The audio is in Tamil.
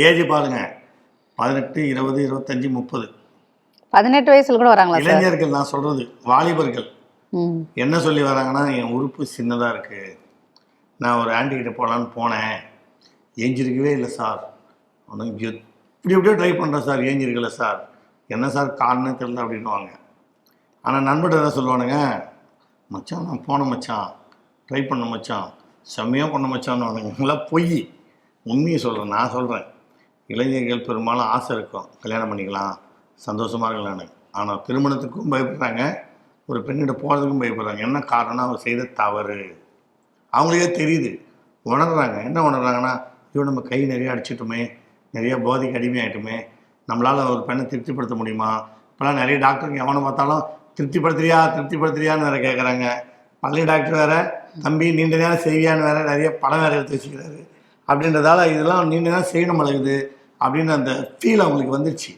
ஏஜ் பாருங்க, 18, 20, 25, 30. 18 வயசுல கூட வராங்களா சார்? இளைஞர்கள் நான் சொல்றது, வாலிபர்கள் ம். என்ன சொல்லி வராங்கன்னா, என் உறுப்பு சின்னதாக இருக்குது, நான் ஒரு ஆன்டிகிட்ட போகலான்னு போனேன், ஏஞ்சிருக்கவே இல்லை சார், ஆனால் இப்படி எப்படியோ ட்ரை பண்ணுறேன் சார், ஏஞ்சிருக்கல சார், என்ன சார் காரணம் தெரியல அப்படின்வாங்க. ஆனால் நண்பர்கிட்ட என்ன சொல்லுவானுங்க, மச்சான் நான் போன மச்சான், ட்ரை பண்ண மச்சான், செம்மையாக பண்ண மச்சான்னு வானுங்க. பொய். உண்மையை சொல்கிறேன், நான் சொல்கிறேன். இளைஞர்கள் பெரும்பாலும் ஆசை இருக்கும், கல்யாணம் பண்ணிக்கலாம், சந்தோஷமாக இருக்கலான்னு. ஆனால் திருமணத்துக்கும் பயப்படுறாங்க, ஒரு பெண்ணிட்ட போகிறதுக்கும் பயப்படுறாங்க. என்ன காரணம்? அவர் செய்த தவறு அவங்களுக்கே தெரியுது, உணர்றாங்க. என்ன உணர்றாங்கன்னா, ஐயோ நம்ம கை நிறைய அடிச்சிட்டோமே, நிறைய போதைக்கு அடிமையாயிட்டுமே, நம்மளால் ஒரு பெண்ணை திருப்திப்படுத்த முடியுமா? இப்போலாம் நிறைய டாக்டருங்க எவனை பார்த்தாலும் திருப்திப்படுத்துறியான்னு வேறு கேட்குறாங்க. பழைய டாக்டர் வேறு, தம்பி நீண்ட நேரம் செய்வியான்னு வேறு நிறைய படம் வேறு எடுத்து வச்சுக்கிறாரு. அப்படின்றதால இதெல்லாம் நீண்ட நேரம் செய்யணும் அழகுது அப்படின்னு அந்த ஃபீல் அவங்களுக்கு வந்துடுச்சு.